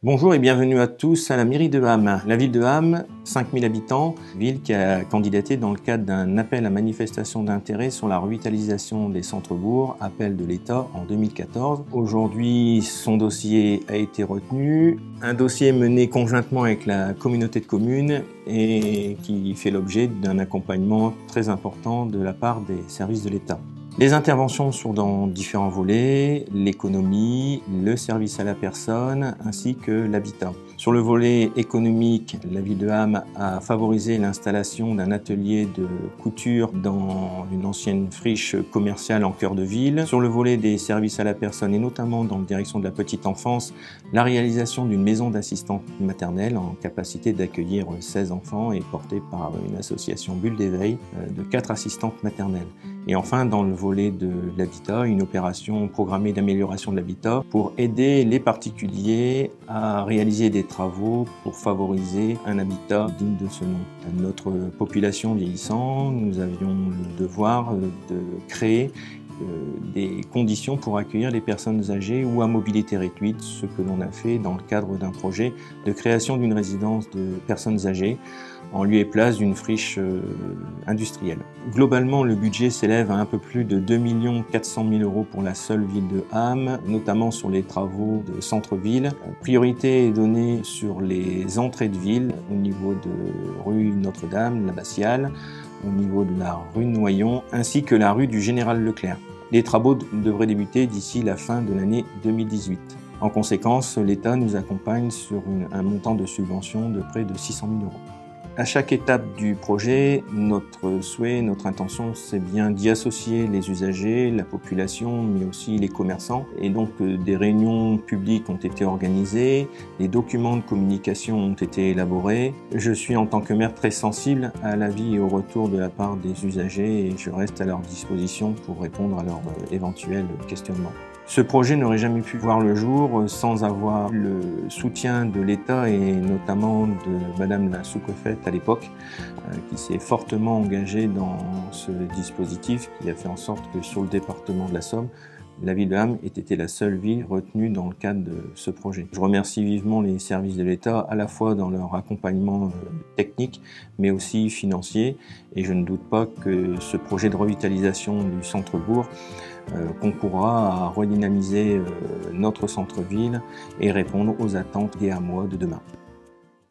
Bonjour et bienvenue à tous à la mairie de Ham. La ville de Ham, 5000 habitants, ville qui a candidaté dans le cadre d'un appel à manifestation d'intérêt sur la revitalisation des centres-bourgs, appel de l'État en 2014. Aujourd'hui, son dossier a été retenu, un dossier mené conjointement avec la communauté de communes et qui fait l'objet d'un accompagnement très important de la part des services de l'État. Les interventions sont dans différents volets, l'économie, le service à la personne ainsi que l'habitat. Sur le volet économique, la ville de Ham a favorisé l'installation d'un atelier de couture dans une ancienne friche commerciale en cœur de ville. Sur le volet des services à la personne et notamment dans la direction de la petite enfance, la réalisation d'une maison d'assistante maternelle en capacité d'accueillir 16 enfants et portée par une association Bulle d'éveil de 4 assistantes maternelles. Et enfin, dans le volet de l'habitat, une opération programmée d'amélioration de l'habitat pour aider les particuliers à réaliser des travaux pour favoriser un habitat digne de ce nom. Notre population vieillissant, nous avions le devoir de créer des conditions pour accueillir les personnes âgées ou à mobilité réduite, ce que l'on a fait dans le cadre d'un projet de création d'une résidence de personnes âgées en lieu et place d'une friche industrielle. Globalement, le budget s'élève à un peu plus de 2 400 000 € pour la seule ville de Ham, notamment sur les travaux de centre-ville. Priorité est donnée sur les entrées de ville au niveau de rue Notre-Dame, l'Abbatiale, au niveau de la rue Noyon, ainsi que la rue du Général Leclerc. Les travaux devraient débuter d'ici la fin de l'année 2018. En conséquence, l'État nous accompagne sur un montant de subvention de près de 600 000 €. À chaque étape du projet, notre souhait, notre intention, c'est bien d'y associer les usagers, la population, mais aussi les commerçants. Et donc, des réunions publiques ont été organisées, des documents de communication ont été élaborés. Je suis en tant que maire très sensible à l'avis et au retour de la part des usagers et je reste à leur disposition pour répondre à leurs éventuels questionnements. Ce projet n'aurait jamais pu voir le jour sans avoir le soutien de l'État et notamment de Madame la sous-préfète à l'époque, qui s'est fortement engagée dans ce dispositif, qui a fait en sorte que sur le département de la Somme, la ville de Ham ait été la seule ville retenue dans le cadre de ce projet. Je remercie vivement les services de l'État, à la fois dans leur accompagnement technique, mais aussi financier. Et je ne doute pas que ce projet de revitalisation du centre-bourg concourra à redynamiser notre centre-ville et répondre aux attentes des Hamois de demain.